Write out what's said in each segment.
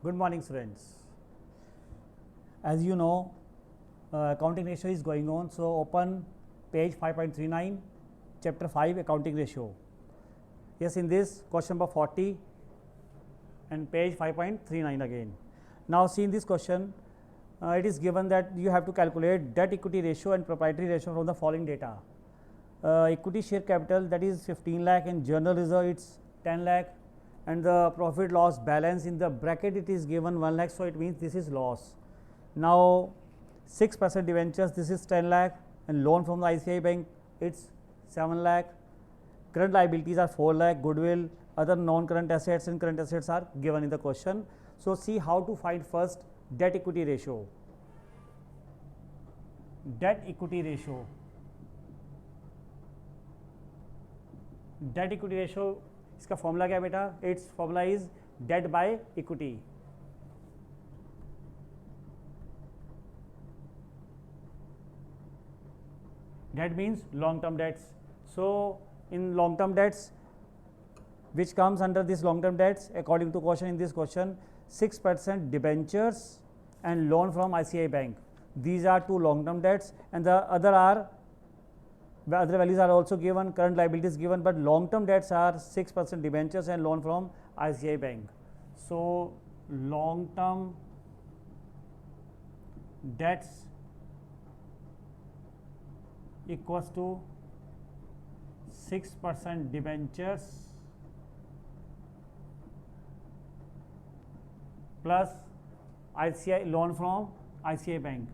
Good morning, students. As you know, accounting ratio is going on. So, open page 5.39, chapter 5, accounting ratio. Yes, in this question number 40 and page 5.39 again. Now, see in this question, it is given that you have to calculate debt equity ratio and proprietary ratio from the following data. Equity share capital, that is 15 lakh, and general reserve it's 10 lakh, and the profit loss balance in the bracket it is given 1 lakh. So, it means this is loss. Now, 6% debentures, this is 10 lakh, and loan from the ICICI Bank it's 7 lakh. Current liabilities are 4 lakh, goodwill, other non-current assets and current assets are given in the question. So, see how to find first debt equity ratio. Debt equity ratio. Debt equity ratio, इसका formula क्या बेटा? It's formula is debt by equity. Debt means long term debts. So, in long term debts, which comes under this long term debts according to question in this question, 6% debentures and loan from ICICI Bank. These are two long term debts, and the other values are also given, current liabilities given, but long term debts are 6% debentures and loan from ICICI Bank. So, long term debts equals to 6% debentures plus ICICI loan from ICICI Bank.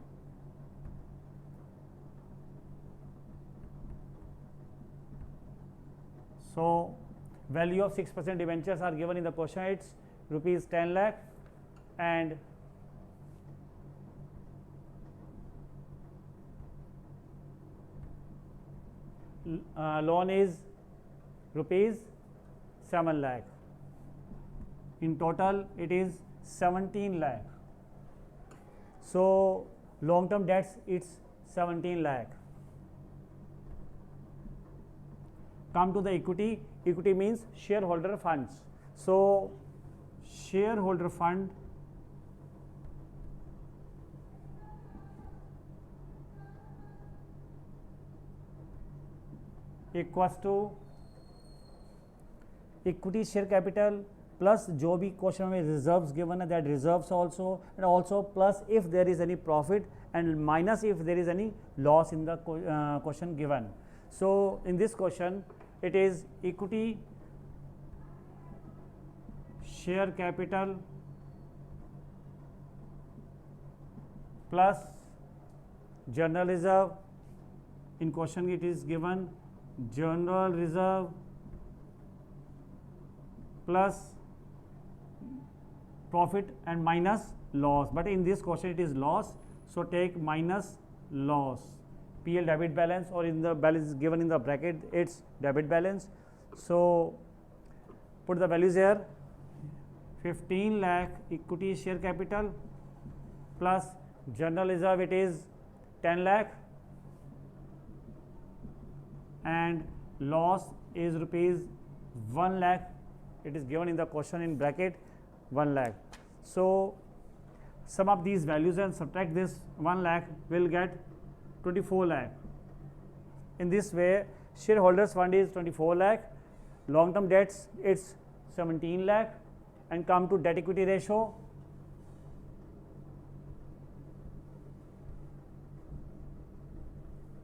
So, value of 6% debentures are given in the question. It's rupees 10 lakh, and loan is rupees 7 lakh. In total, it is 17 lakh. So, long term debts it's 17 lakh. Come to the equity. Equity means shareholder funds. So, shareholder fund equals to equity share capital plus जो भी question में reserves given है, that reserves also, and also plus if there is any profit and minus if there is any loss in the question given. So, in this question it is equity share capital plus general reserve. In question it is given general reserve plus profit and minus loss, but in this question it is loss. So, take minus loss. PL debit balance, or in the balance given in the bracket it's debit balance. So, put the values here. 15 lakh equity share capital plus general reserve it is 10 lakh, and loss is rupees 1 lakh. It is given in the question in bracket 1 lakh. So, sum up these values and subtract this 1 lakh will get 24 lakh. In this way, shareholders fund is 24 lakh, long term debts it's 17 lakh, and come to debt equity ratio.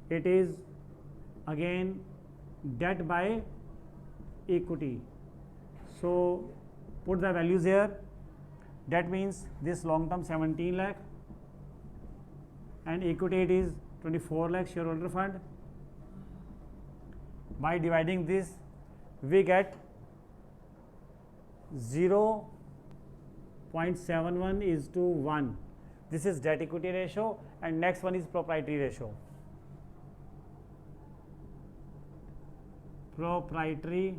It is again debt by equity. So, put the values here. Debt means this long term 17 lakh, and equity it is 24 lakh shareholder fund. By dividing this, we get 0.71 is to 1. This is debt equity ratio, and next one is proprietary ratio. Proprietary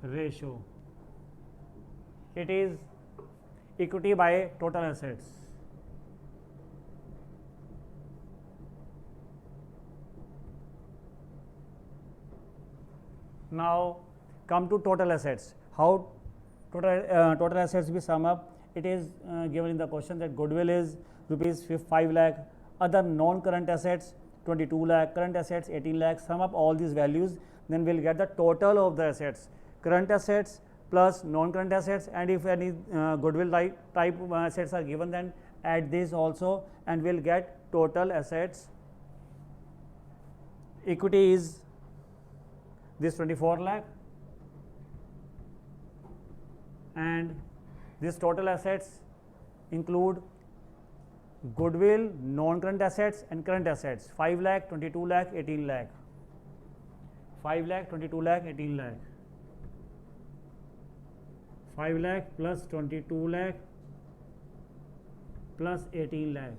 ratio. It is equity by total assets. Now, come to total assets. How total assets we sum up. It is given in the question that goodwill is rupees 5 lakh, other non-current assets 22 lakh, current assets 18 lakh. Sum up all these values, then we'll get the total of the assets, current assets plus non-current assets, and if any goodwill type assets are given, then add this also, and we'll get total assets. Equity is this 24 lakh, and this total assets include goodwill, non-current assets and current assets 5 lakh, 22 lakh, 18 lakh, 5 lakh, 22 lakh, 18 lakh, 5 lakh plus 22 lakh plus 18 lakh.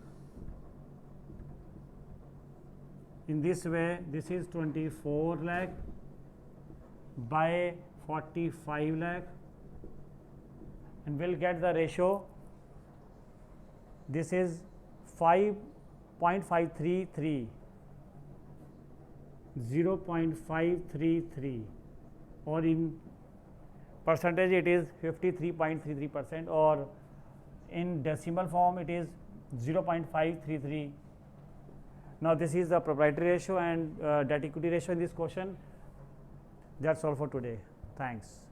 In this way, this is 24 lakh by 45 lakh, and we'll get the ratio. This is 5.533, 0.533, or in percentage it is 53.33%, or in decimal form it is 0.533. Now, this is the proprietary ratio and debt equity ratio in this question. That's all for today. Thanks.